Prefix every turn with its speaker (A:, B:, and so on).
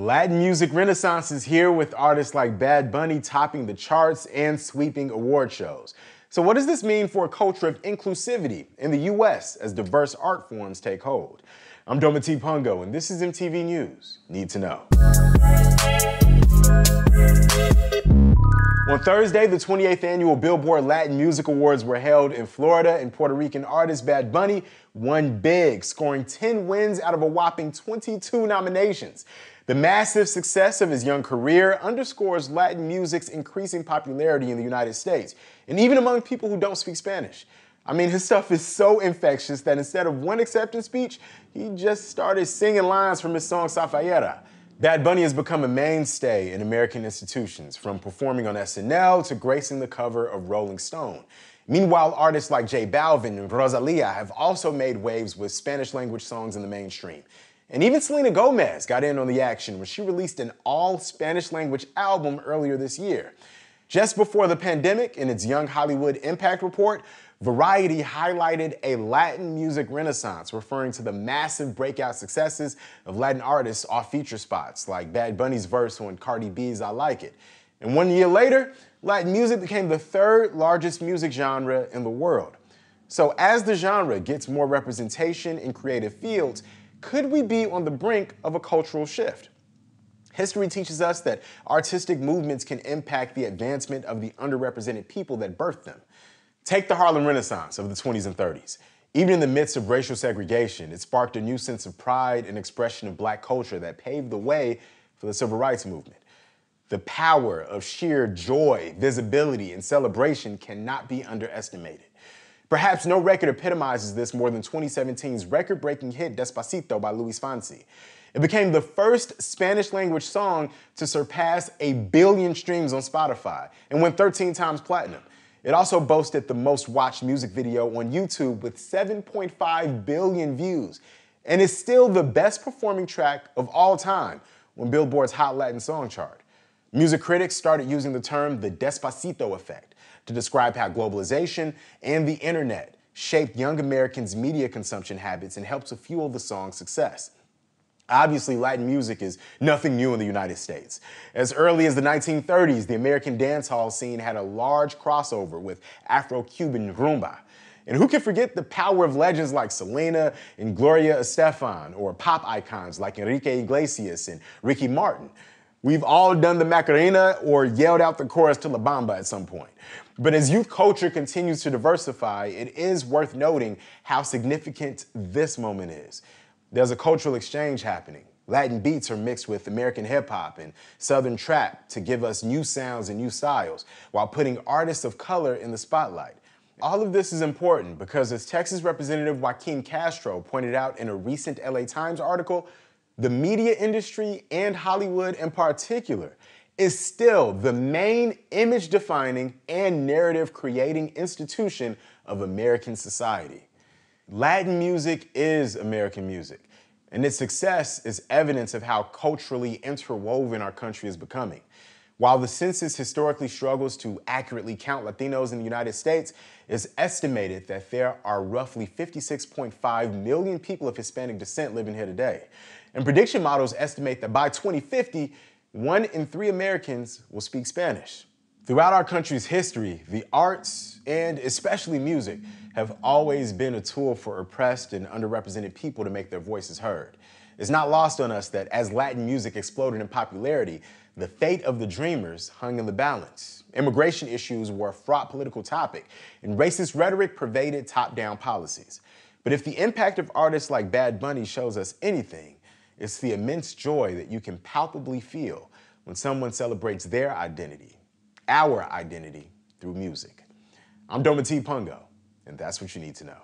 A: The Latin music renaissance is here with artists like Bad Bunny topping the charts and sweeping award shows. So what does this mean for a culture of inclusivity in the US as diverse art forms take hold? I'm Dometi Pongo, and this is MTV News Need to Know. On Thursday, the 28th annual Billboard Latin Music Awards were held in Florida, and Puerto Rican artist Bad Bunny won big, scoring 10 wins out of a whopping 22 nominations. The massive success of his young career underscores Latin music's increasing popularity in the United States, and even among people who don't speak Spanish. I mean, his stuff is so infectious that instead of one acceptance speech, he just started singing lines from his song Zafayera. Bad Bunny has become a mainstay in American institutions, from performing on SNL to gracing the cover of Rolling Stone. Meanwhile, artists like J Balvin and Rosalia have also made waves with Spanish-language songs in the mainstream. And even Selena Gomez got in on the action when she released an all-Spanish-language album earlier this year. Just before the pandemic, in its Young Hollywood Impact report, Variety highlighted a Latin music renaissance, referring to the massive breakout successes of Latin artists off feature spots, like Bad Bunny's verse on Cardi B's I Like It. And 1 year later, Latin music became the third largest music genre in the world. So as the genre gets more representation in creative fields, could we be on the brink of a cultural shift? History teaches us that artistic movements can impact the advancement of the underrepresented people that birthed them. Take the Harlem Renaissance of the 20s and 30s. Even in the midst of racial segregation, it sparked a new sense of pride and expression of Black culture that paved the way for the Civil Rights Movement. The power of sheer joy, visibility, and celebration cannot be underestimated. Perhaps no record epitomizes this more than 2017's record-breaking hit Despacito by Luis Fonsi. It became the first Spanish-language song to surpass 1 billion streams on Spotify and went 13 times platinum. It also boasted the most watched music video on YouTube with 7.5 billion views, and is still the best performing track of all time on Billboard's Hot Latin Song chart. Music critics started using the term the Despacito effect to describe how globalization and the internet shaped young Americans' media consumption habits and helped to fuel the song's success. Obviously, Latin music is nothing new in the United States. As early as the 1930s, the American dancehall scene had a large crossover with Afro-Cuban rumba. And who can forget the power of legends like Selena and Gloria Estefan, or pop icons like Enrique Iglesias and Ricky Martin? We've all done the Macarena or yelled out the chorus to La Bamba at some point. But as youth culture continues to diversify, it is worth noting how significant this moment is. There's a cultural exchange happening. Latin beats are mixed with American hip-hop and Southern trap to give us new sounds and new styles, while putting artists of color in the spotlight. All of this is important because, as Texas Representative Joaquin Castro pointed out in a recent LA Times article, the media industry, and Hollywood in particular, is still the main image-defining and narrative-creating institution of American society. Latin music is American music, and its success is evidence of how culturally interwoven our country is becoming. While the census historically struggles to accurately count Latinos in the United States, it's estimated that there are roughly 56.5 million people of Hispanic descent living here today. And prediction models estimate that by 2050, 1 in 3 Americans will speak Spanish. Throughout our country's history, the arts, and especially music, have always been a tool for oppressed and underrepresented people to make their voices heard. It's not lost on us that as Latin music exploded in popularity, the fate of the dreamers hung in the balance. Immigration issues were a fraught political topic, and racist rhetoric pervaded top-down policies. But if the impact of artists like Bad Bunny shows us anything, it's the immense joy that you can palpably feel when someone celebrates their identity, our identity, through music. I'm Dometi Pongo, and that's what you need to know.